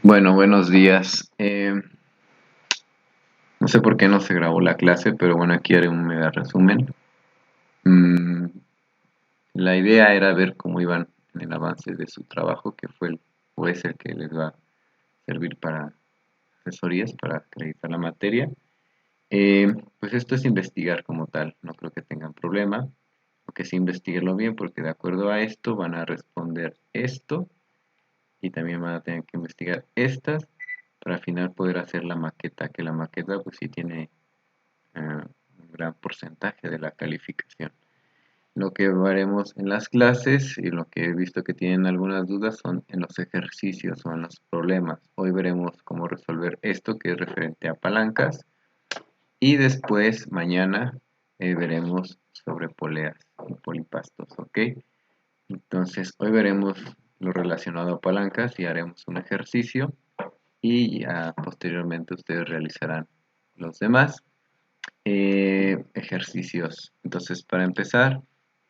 Bueno, buenos días. No sé por qué no se grabó la clase, pero bueno, aquí haré un mega resumen. Mm, la idea era ver cómo iban en el avance de su trabajo, que fue o es el que les va a servir para asesorías, para acreditar la materia. Eh, pues esto es investigar como tal, no creo que tengan problema, porque sí investiguenlo bien, porque de acuerdo a esto van a responder esto y también van a tener que investigar estas para al final poder hacer la maqueta, que la maqueta pues sí tiene un gran porcentaje de la calificación. Lo que veremos en las clases y lo que he visto que tienen algunas dudas son en los ejercicios o en los problemas. Hoy veremos cómo resolver esto que es referente a palancas y después mañana veremos sobre poleas y polipastos, ¿ok? Entonces hoy veremos lo relacionado a palancas y haremos un ejercicio y ya posteriormente ustedes realizarán los demás ejercicios. Entonces, para empezar,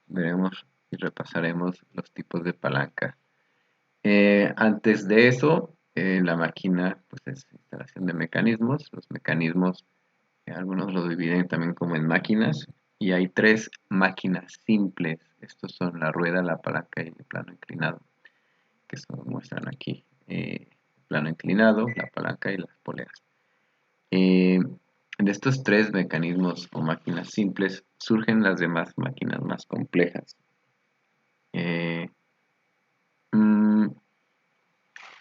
veremos y repasaremos los tipos de palanca. Antes de eso, la máquina pues, es instalación de mecanismos. Los mecanismos, algunos lo dividen también como en máquinas, y hay tres máquinas simples. Estos son la rueda, la palanca y el plano inclinado, que se muestran aquí. Plano inclinado, la palanca y las poleas. Eh, de estos tres mecanismos o máquinas simples surgen las demás máquinas más complejas. Eh, mm,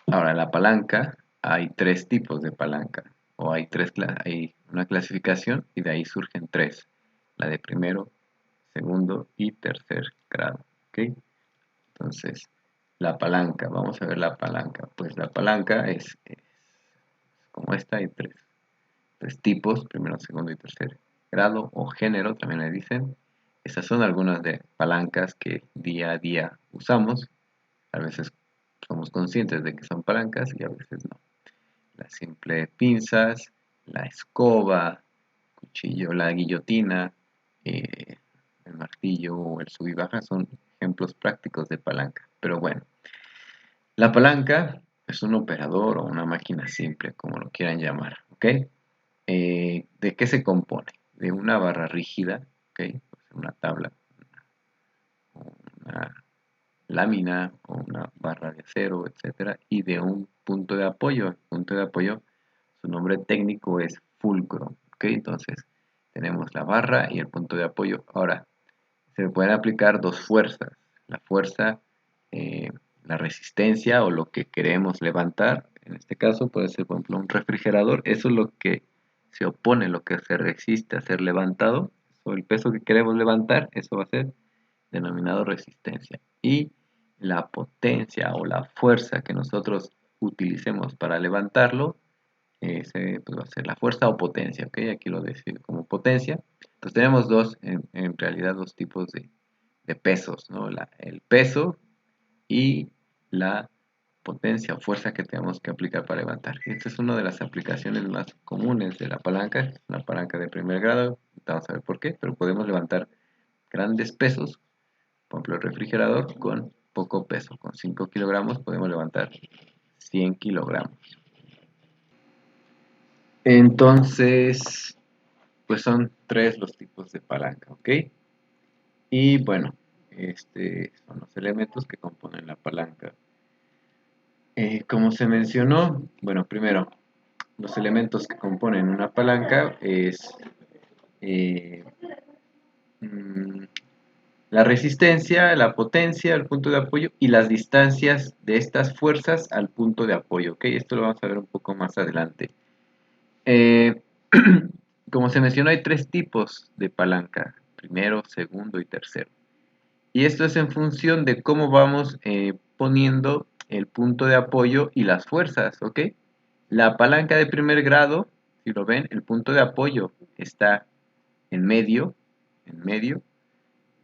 Ahora, la palanca, hay tres tipos de palanca, o hay una clasificación y de ahí surgen tres, la de primero, segundo y tercer grado. ¿Ok? Entonces, la palanca, vamos a ver la palanca. Pues la palanca es como esta, hay tres tipos, primero, segundo y tercer grado o género, también le dicen. Estas son algunas de palancas que día a día usamos. A veces somos conscientes de que son palancas y a veces no. La simple pinzas, la escoba, cuchillo, la guillotina, eh, el martillo o el sub y baja son ejemplos prácticos de palanca. Pero bueno, la palanca es un operador o una máquina simple, como lo quieran llamar, ¿ok? ¿De qué se compone? De una barra rígida, ¿ok? Una tabla, una lámina o una barra de acero, etcétera, y de un punto de apoyo. El punto de apoyo, su nombre técnico es fulcro, ¿ok? Entonces, tenemos la barra y el punto de apoyo. Ahora, se pueden aplicar dos fuerzas. La fuerza, eh, la resistencia o lo que queremos levantar. En este caso puede ser, por ejemplo, un refrigerador. Eso es lo que se opone, lo que se resiste a ser levantado. O el peso que queremos levantar, eso va a ser denominado resistencia. Y la potencia o la fuerza que nosotros utilicemos para levantarlo, pues va a ser la fuerza o potencia, ¿ok? Aquí lo decido como potencia. Entonces tenemos en realidad dos tipos de pesos, ¿no? El peso y la potencia o fuerza que tenemos que aplicar para levantar. Esta es una de las aplicaciones más comunes de la palanca, una palanca de primer grado, vamos a ver por qué, pero podemos levantar grandes pesos, por ejemplo el refrigerador con poco peso, con 5 kilogramos podemos levantar 100 kilogramos. Entonces, pues son tres los tipos de palanca, ¿ok? Y bueno, son los elementos que componen la palanca. Como se mencionó, bueno, primero, los elementos que componen una palanca es eh, mm, la resistencia, la potencia, el punto de apoyo y las distancias de estas fuerzas al punto de apoyo, ¿ok? Esto lo vamos a ver un poco más adelante. Eh, como se mencionó, hay tres tipos de palanca, primero, segundo y tercero. Y esto es en función de cómo vamos poniendo el punto de apoyo y las fuerzas, ¿ok? La palanca de primer grado, si lo ven, el punto de apoyo está en medio,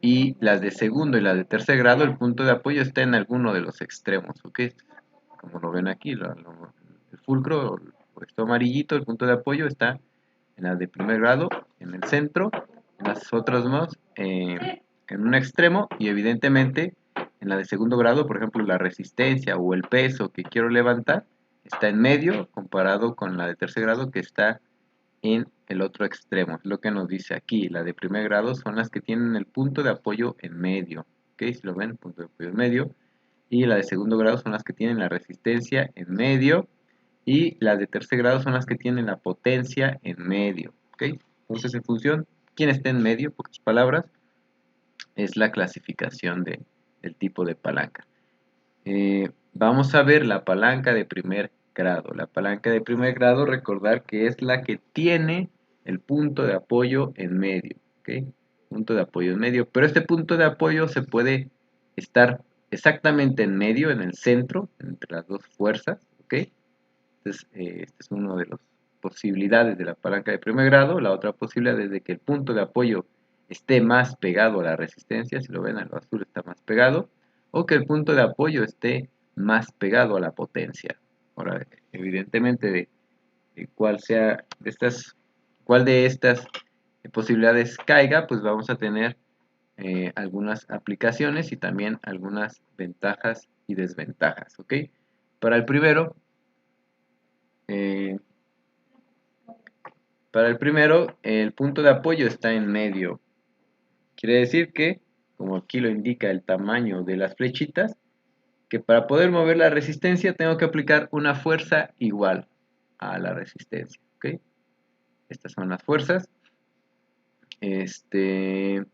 y las de segundo y las de tercer grado, el punto de apoyo está en alguno de los extremos, ¿ok? Como lo ven aquí, el fulcro, o esto amarillito, el punto de apoyo está en las de primer grado, en el centro, en las otras más, en un extremo, y evidentemente en la de segundo grado, por ejemplo, la resistencia o el peso que quiero levantar, está en medio comparado con la de tercer grado que está en el otro extremo. Es lo que nos dice aquí. La de primer grado son las que tienen el punto de apoyo en medio. ¿Ok? Si lo ven, punto de apoyo en medio. Y la de segundo grado son las que tienen la resistencia en medio. Y las de tercer grado son las que tienen la potencia en medio. ¿Ok? Entonces, en función, ¿quién está en medio? Pocas palabras, es la clasificación del tipo de palanca. Vamos a ver la palanca de primer grado. La palanca de primer grado, recordar que es la que tiene el punto de apoyo en medio. ¿Ok? Punto de apoyo en medio. Pero este punto de apoyo se puede estar exactamente en medio, en el centro, entre las dos fuerzas. ¿Ok? Entonces, esta es una de las posibilidades de la palanca de primer grado. La otra posibilidad es de que el punto de apoyo esté más pegado a la resistencia, si lo ven, a lo azul está más pegado, o que el punto de apoyo esté más pegado a la potencia. Ahora, evidentemente, de cuál de estas posibilidades caiga, pues vamos a tener algunas aplicaciones y también algunas ventajas y desventajas, ¿ok? Para el primero, eh, el punto de apoyo está en medio. Quiere decir que, como aquí lo indica el tamaño de las flechitas, que para poder mover la resistencia tengo que aplicar una fuerza igual a la resistencia. ¿Ok? Estas son las fuerzas. Este,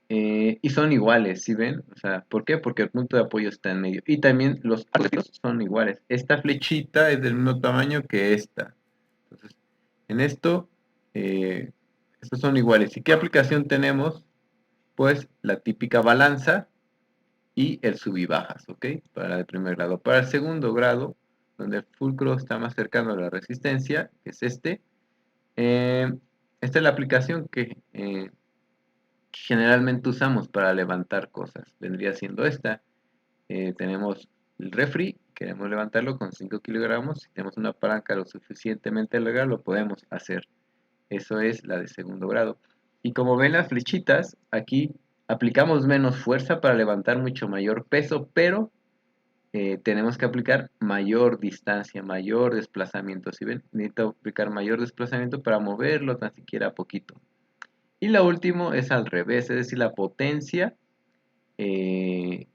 y son iguales, ¿sí ven? O sea, ¿por qué? Porque el punto de apoyo está en medio. Y también los ángulos son iguales. Esta flechita es del mismo tamaño que esta. Entonces, en esto, estos son iguales. ¿Y qué aplicación tenemos? Pues la típica balanza y el sub y bajas, ¿ok? Para el primer grado. Para el segundo grado, donde el fulcro está más cercano a la resistencia, que es este, eh, esta es la aplicación que generalmente usamos para levantar cosas. Vendría siendo esta. Tenemos el refri, queremos levantarlo con 5 kilogramos. Si tenemos una palanca lo suficientemente larga, lo podemos hacer. Eso es la de segundo grado. Y como ven las flechitas, aquí aplicamos menos fuerza para levantar mucho mayor peso, pero tenemos que aplicar mayor distancia, mayor desplazamiento. Si ven, necesito aplicar mayor desplazamiento para moverlo tan siquiera poquito. Y lo último es al revés, es decir, la potencia, eh,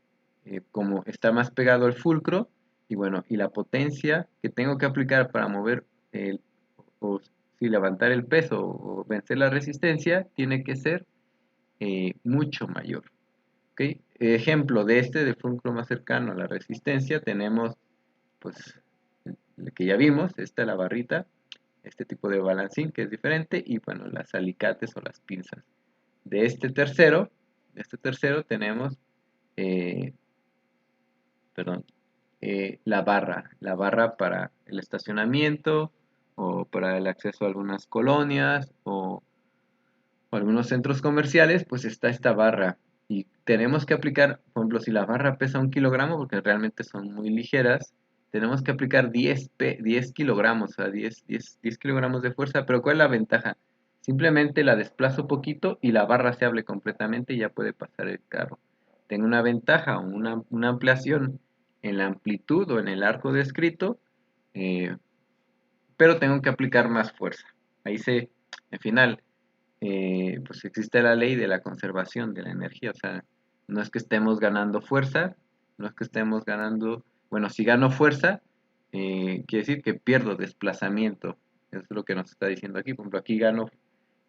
como está más pegado al fulcro, y bueno, y la potencia que tengo que aplicar para mover el, o si levantar el peso o vencer la resistencia, tiene que ser mucho mayor. ¿Okay? Ejemplo de este, de fulcro más cercano a la resistencia, tenemos pues el que ya vimos, esta es la barrita, este tipo de balancín que es diferente, y bueno, las alicates o las pinzas. De este tercero tenemos, eh, perdón, la barra para el estacionamiento o para el acceso a algunas colonias o algunos centros comerciales, pues está esta barra. Y tenemos que aplicar, por ejemplo, si la barra pesa 1 kilogramo, porque realmente son muy ligeras, tenemos que aplicar 10 kilogramos, o sea, 10 kilogramos de fuerza. Pero ¿cuál es la ventaja? Simplemente la desplazo poquito y la barra se abre completamente y ya puede pasar el carro. Tengo una ventaja, una ampliación en la amplitud o en el arco descrito, eh, pero tengo que aplicar más fuerza. Ahí al final, pues existe la ley de la conservación de la energía. O sea, no es que estemos ganando fuerza, no es que estemos ganando, bueno, si gano fuerza, quiere decir que pierdo desplazamiento. Eso es lo que nos está diciendo aquí. Por ejemplo, aquí gano,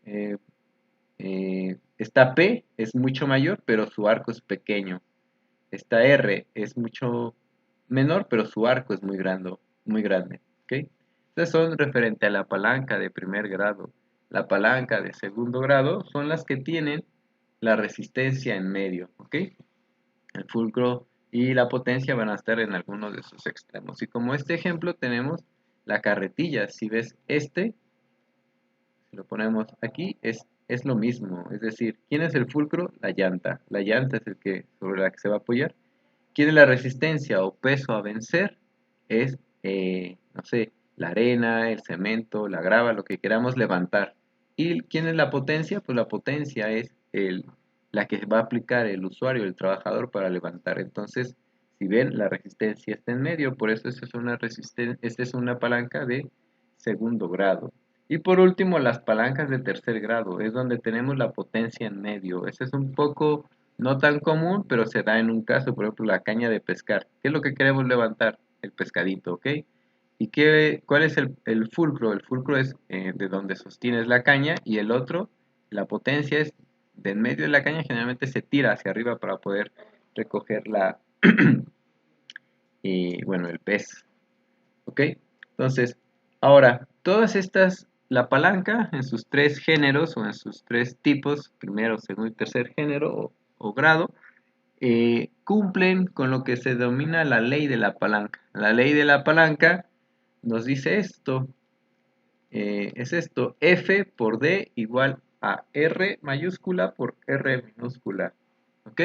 eh, esta P es mucho mayor, pero su arco es pequeño. Esta R es mucho menor, pero su arco es muy grande, muy grande. ¿Ok? Estas son referente a la palanca de primer grado. La palanca de segundo grado son las que tienen la resistencia en medio. ¿Ok? El fulcro y la potencia van a estar en algunos de sus extremos. Y como este ejemplo tenemos la carretilla. Si ves este, si lo ponemos aquí, es lo mismo. Es decir, ¿quién es el fulcro? La llanta. La llanta es el que, sobre la que se va a apoyar. ¿Quién es la resistencia o peso a vencer? Es, no sé, la arena, el cemento, la grava, lo que queramos levantar. ¿Y quién es la potencia? Pues la potencia es la que va a aplicar el usuario, el trabajador para levantar. Entonces, Si ven, la resistencia está en medio, por eso esta es una palanca de segundo grado. Y por último, las palancas de tercer grado, es donde tenemos la potencia en medio. Ese es un poco no tan común, pero se da en un caso, por ejemplo, la caña de pescar. ¿Qué es lo que queremos levantar? El pescadito, ¿ok? ¿Y cuál es el fulcro? El fulcro es de donde sostienes la caña y el otro, la potencia es de en medio de la caña, generalmente se tira hacia arriba para poder recoger bueno, el pez. ¿Ok? Entonces, ahora, todas estas, la palanca en sus tres géneros o en sus tres tipos, primero, segundo y tercer género o grado, cumplen con lo que se denomina la ley de la palanca. La ley de la palanca nos dice esto, es esto, F por D igual a R mayúscula por R minúscula. ¿Ok?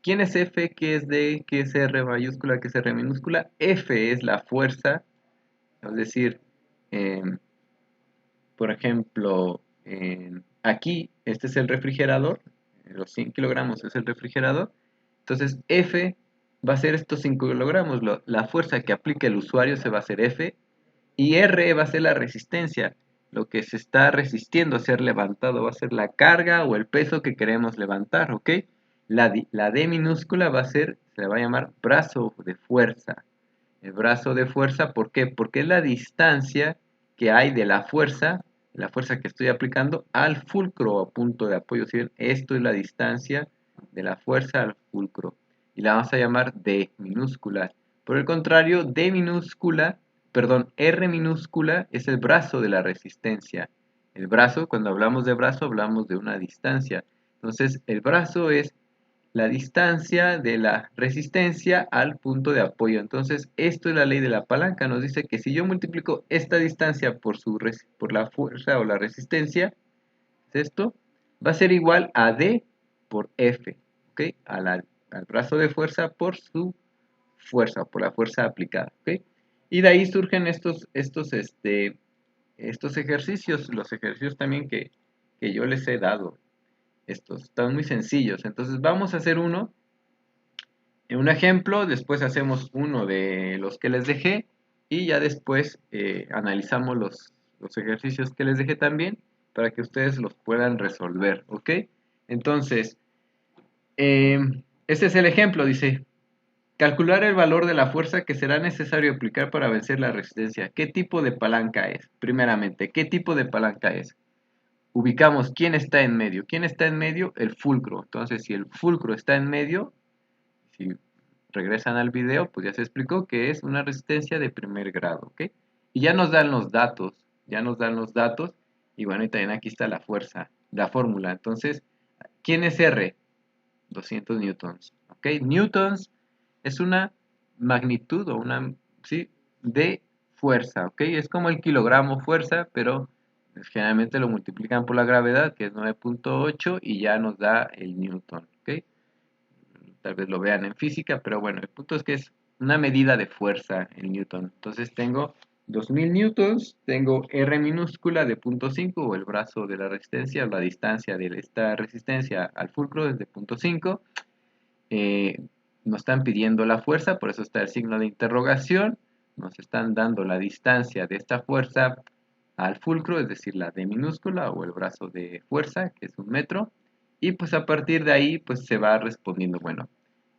¿Quién es F? ¿Qué es D? ¿Qué es R mayúscula? ¿Qué es R minúscula? F es la fuerza, es decir, por ejemplo, aquí, este es el refrigerador, los 100 kilogramos es el refrigerador, entonces F va a ser estos 5 kilogramos, la fuerza que aplica el usuario se va a hacer F, y R va a ser la resistencia, lo que se está resistiendo a ser levantado, va a ser la carga o el peso que queremos levantar, ¿ok? La D minúscula va a ser, se le va a llamar brazo de fuerza. El brazo de fuerza, ¿por qué? Porque es la distancia que hay de la fuerza que estoy aplicando, al fulcro o punto de apoyo. ¿Sí? Esto es la distancia de la fuerza al fulcro. Y la vamos a llamar D minúscula. Por el contrario, D minúscula, perdón, R minúscula es el brazo de la resistencia. El brazo, cuando hablamos de brazo, hablamos de una distancia. Entonces, el brazo es la distancia de la resistencia al punto de apoyo. Entonces, esto es la ley de la palanca. Nos dice que si yo multiplico esta distancia por la fuerza o la resistencia, ¿es esto? Va a ser igual a D por F, ¿ok? Al brazo de fuerza por su fuerza, por la fuerza aplicada, ¿ok? Y de ahí surgen estos ejercicios, los ejercicios también que yo les he dado. Estos están muy sencillos. Entonces vamos a hacer un ejemplo, después hacemos uno de los que les dejé y ya después analizamos los ejercicios que les dejé también para que ustedes los puedan resolver, ¿ok? Entonces, eh, este es el ejemplo, dice, calcular el valor de la fuerza que será necesario aplicar para vencer la resistencia. ¿Qué tipo de palanca es? Primeramente, ¿qué tipo de palanca es? Ubicamos quién está en medio. ¿Quién está en medio? El fulcro. Entonces, si el fulcro está en medio, si regresan al video, pues ya se explicó que es una resistencia de primer grado, ¿ok? Y ya nos dan los datos, ya nos dan los datos, y bueno, y también aquí está la fuerza, la fórmula. Entonces, ¿quién es R? 200 newtons, ¿ok? Newtons es una magnitud o una, ¿sí? De fuerza, ¿ok? Es como el kilogramo fuerza, pero generalmente lo multiplican por la gravedad, que es 9.8, y ya nos da el newton, ¿ok? Tal vez lo vean en física, pero bueno, el punto es que es una medida de fuerza en newton. Entonces tengo 2000 newtons, tengo R minúscula de 0.5 o el brazo de la resistencia, la distancia de esta resistencia al fulcro es de 0.5. Nos están pidiendo la fuerza, por eso está el signo de interrogación. Nos están dando la distancia de esta fuerza al fulcro, es decir, la D minúscula o el brazo de fuerza, que es 1 metro. Y pues a partir de ahí, pues se va respondiendo, bueno,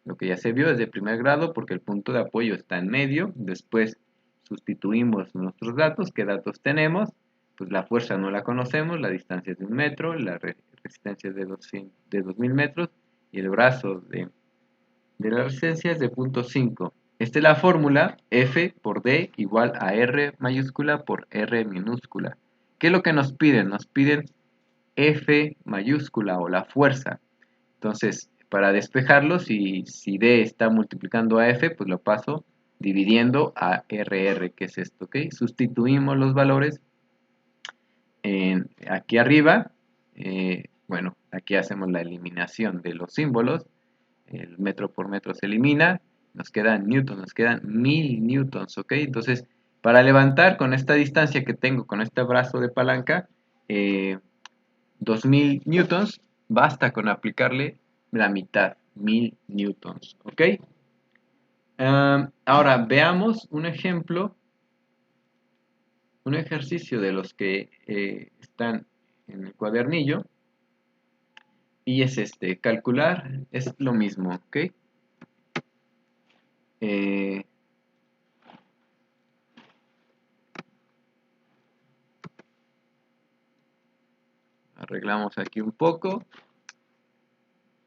lo que ya se vio es de primer grado porque el punto de apoyo está en medio. Después sustituimos nuestros datos. ¿Qué datos tenemos? Pues la fuerza no la conocemos, la distancia es de 1 metro, la resistencia es de 2000 metros y el brazo de la resistencia es de 0.5. Esta es la fórmula F por D igual a R mayúscula por R minúscula. ¿Qué es lo que nos piden? Nos piden F mayúscula o la fuerza. Entonces, para despejarlo, si D está multiplicando a F, pues lo paso dividiendo a RR, que es esto, ¿ok? Sustituimos los valores aquí arriba. Bueno, aquí hacemos la eliminación de los símbolos. El metro por metro se elimina. Nos quedan newtons, nos quedan 1000 newtons, ¿ok? Entonces, para levantar con esta distancia que tengo, con este brazo de palanca, 2000 newtons, basta con aplicarle la mitad, 1000 newtons, ¿ok? Ahora veamos un ejemplo, un ejercicio de los que están en el cuadernillo. Y es calcular es lo mismo, ¿ok? Eh, Arreglamos aquí un poco,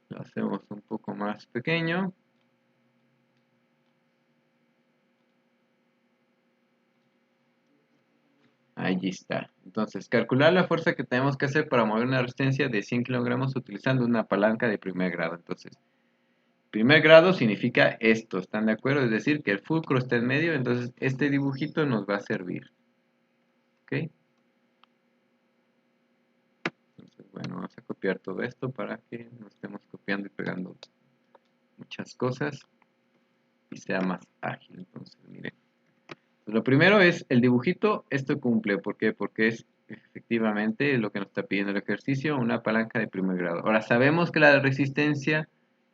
lo hacemos un poco más pequeño. Allí está. Entonces, calcular la fuerza que tenemos que hacer para mover una resistencia de 100 kilogramos utilizando una palanca de primer grado. Entonces, primer grado significa esto, ¿están de acuerdo? Es decir, que el fulcro está en medio, entonces este dibujito nos va a servir. ¿Ok? Entonces, bueno, vamos a copiar todo esto para que no estemos copiando y pegando muchas cosas y sea más ágil. Entonces, miren. Lo primero es el dibujito, esto cumple. ¿Por qué? Porque es efectivamente lo que nos está pidiendo el ejercicio, una palanca de primer grado. Ahora, sabemos que la resistencia,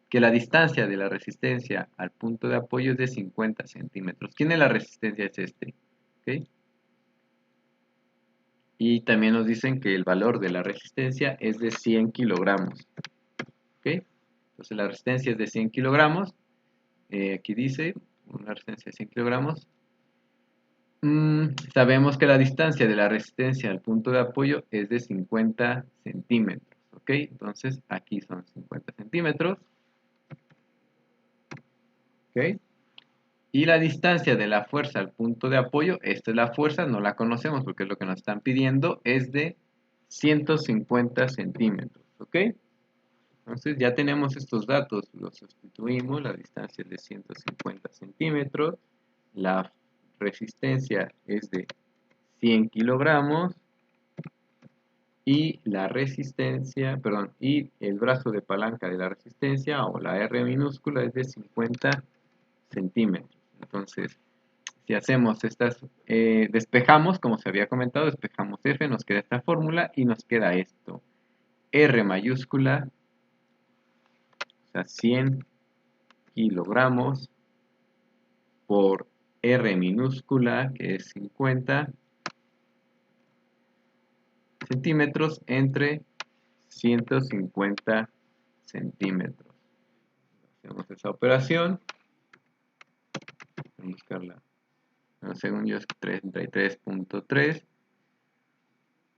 que la distancia de la resistencia al punto de apoyo es de 50 centímetros. ¿Quién es la resistencia? Es este. ¿Ok? Y también nos dicen que el valor de la resistencia es de 100 kilogramos. ¿Ok? Entonces la resistencia es de 100 kilogramos. Aquí dice una resistencia de 100 kilogramos. Sabemos que la distancia de la resistencia al punto de apoyo es de 50 centímetros. ¿Ok? Entonces aquí son 50 centímetros. ¿Ok? Y la distancia de la fuerza al punto de apoyo, esta es la fuerza, no la conocemos porque es lo que nos están pidiendo, es de 150 centímetros. ¿Ok? Entonces ya tenemos estos datos, los sustituimos, la distancia es de 150 centímetros, la resistencia es de 100 kilogramos y la resistencia, perdón, y el brazo de palanca de la resistencia o la R minúscula es de 50 centímetros. Entonces, si hacemos estas, despejamos, como se había comentado, despejamos F, nos queda esta fórmula y nos queda esto. R mayúscula, o sea, 100 kilogramos por R minúscula, que es 50 centímetros entre 150 centímetros. Hacemos esa operación. Vamos a buscarla. Bueno, según yo es 33.3.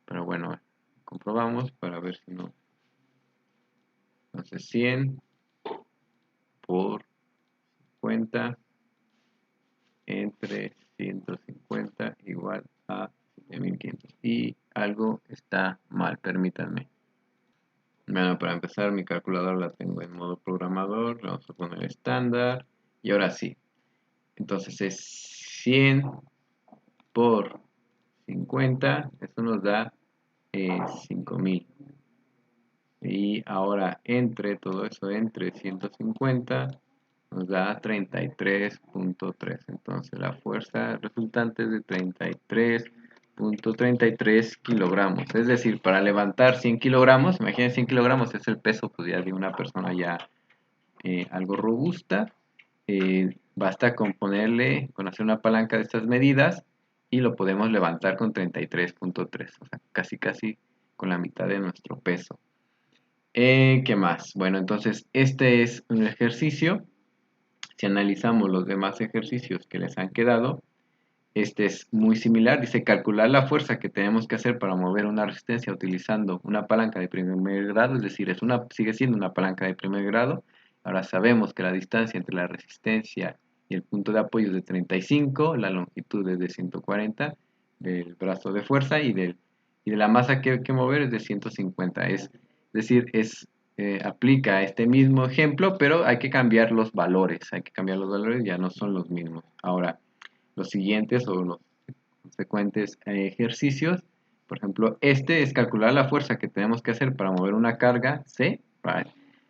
Pero bueno, comprobamos para ver si no. Entonces 100 por 50 entre 150 igual a 7500. Y algo está mal, permítanme. Bueno, para empezar mi calculadora la tengo en modo programador, le vamos a poner estándar y ahora sí. Entonces es 100 por 50, eso nos da 5000. Y ahora entre todo eso, entre 150, nos da 33.3. Entonces la fuerza resultante es de 33.33 kilogramos. Es decir, para levantar 100 kilogramos, imaginen 100 kilogramos es el peso pues, ya de una persona ya algo robusta. Basta con ponerle, con hacer una palanca de estas medidas y lo podemos levantar con 33.3. O sea, casi casi con la mitad de nuestro peso. ¿Qué más? Bueno, entonces este es un ejercicio. Si analizamos los demás ejercicios que les han quedado, este es muy similar. Dice calcular la fuerza que tenemos que hacer para mover una resistencia utilizando una palanca de primer grado, es decir, sigue siendo una palanca de primer grado. Ahora sabemos que la distancia entre la resistencia y el punto de apoyo es de 35, la longitud es de 140 del brazo de fuerza y de la masa que hay que mover es de 150. Es decir, aplica este mismo ejemplo, pero hay que cambiar los valores. Ya no son los mismos. Ahora, los siguientes o los consecuentes ejercicios. Por ejemplo, este es calcular la fuerza que tenemos que hacer para mover una carga C. Right.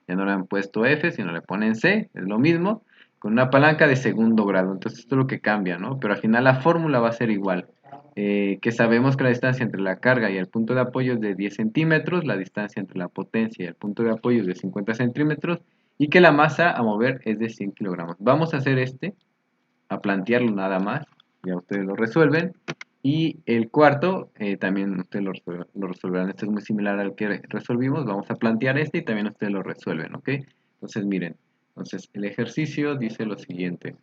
Ya no le han puesto F, sino le ponen C, es lo mismo, con una palanca de segundo grado. Entonces esto es lo que cambia, ¿no? Pero al final la fórmula va a ser igual. Que sabemos que la distancia entre la carga y el punto de apoyo es de 10 centímetros, la distancia entre la potencia y el punto de apoyo es de 50 centímetros, y que la masa a mover es de 100 kilogramos. Vamos a hacer a plantearlo nada más, ya ustedes lo resuelven. Y el cuarto, también ustedes lo resolverán. Este es muy similar al que resolvimos. Vamos a plantear y también ustedes lo resuelven, ¿ok? Entonces miren, entonces el ejercicio dice lo siguiente.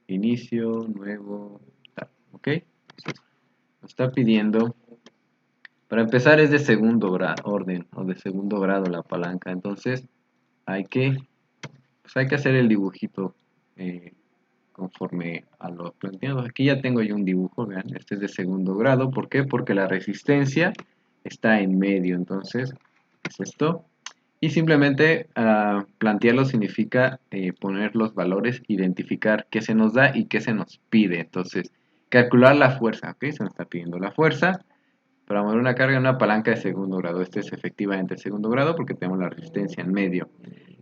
Inicio, nuevo, tal, ¿ok? Entonces, nos está pidiendo, para empezar es de segundo orden o de segundo grado la palanca. Entonces hay que, pues hay que hacer el dibujito eh, conforme a los planteados. Aquí ya tengo yo un dibujo, vean, este es de segundo grado. ¿Por qué? Porque la resistencia está en medio, entonces es esto. Y simplemente plantearlo significa poner los valores, identificar qué se nos da y qué se nos pide. Entonces, calcular la fuerza, ¿ok? Se nos está pidiendo la fuerza para mover una carga en una palanca de segundo grado. Este es efectivamente el segundo grado porque tenemos la resistencia en medio.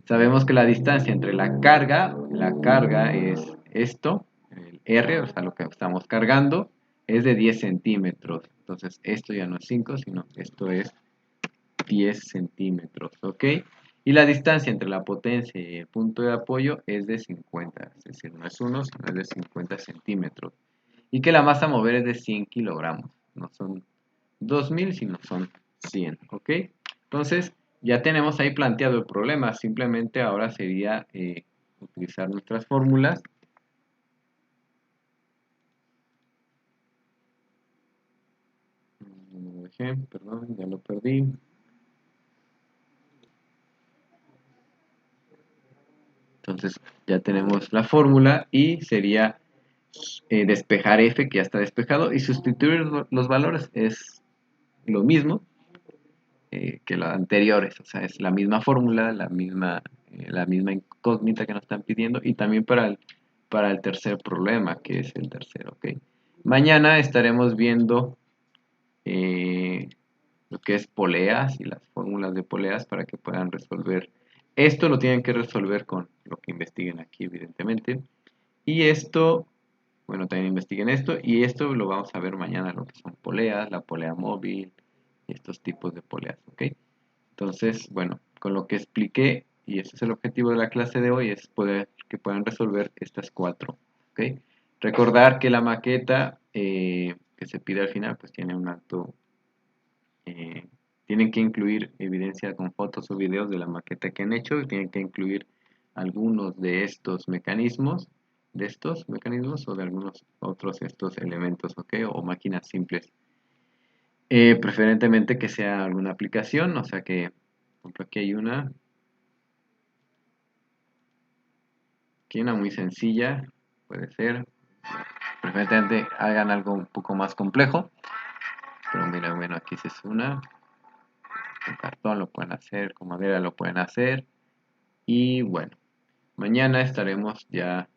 Sabemos que la distancia entre la carga es esto, el R, o sea, lo que estamos cargando, es de 10 centímetros. Entonces, esto ya no es 5, sino esto es 10 centímetros, ¿ok? Y la distancia entre la potencia y el punto de apoyo es de 50, es decir, no es 1, sino es de 50 centímetros. Y que la masa a mover es de 100 kilogramos, no son 2000, sino son 100, ¿ok? Entonces, ya tenemos ahí planteado el problema, simplemente ahora sería utilizar nuestras fórmulas. Perdón, ya lo perdí. Entonces, ya tenemos la fórmula y sería despejar f, que ya está despejado, y sustituir los valores es lo mismo que los anteriores, o sea, es la misma fórmula, la misma incógnita que nos están pidiendo, y también para el tercer problema, que es el tercero, ¿ok? Mañana estaremos viendo eh, lo que es poleas y las fórmulas de poleas para que puedan resolver. Esto lo tienen que resolver con lo que investiguen aquí, evidentemente. Y esto, bueno, también investiguen esto. Y esto lo vamos a ver mañana, lo que son poleas, la polea móvil y estos tipos de poleas, ¿ok? Entonces, bueno, con lo que expliqué, y ese es el objetivo de la clase de hoy, es poder que puedan resolver estas cuatro, ¿ok? Recordar que la maqueta que se pide al final, pues tiene un alto, eh, tienen que incluir evidencia con fotos o videos de la maqueta que han hecho, y tienen que incluir algunos de estos mecanismos o de algunos otros estos elementos, ¿ok? O máquinas simples. Preferentemente que sea alguna aplicación, o sea que, por ejemplo, aquí hay una muy sencilla, puede ser. Preferentemente hagan algo un poco más complejo, pero mira, bueno, aquí sí es una. Con cartón lo pueden hacer, con madera lo pueden hacer. Y bueno, mañana estaremos ya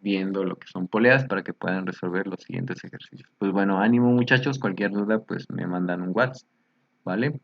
viendo lo que son poleas para que puedan resolver los siguientes ejercicios. Pues bueno, ánimo muchachos, cualquier duda pues me mandan un WhatsApp, ¿vale?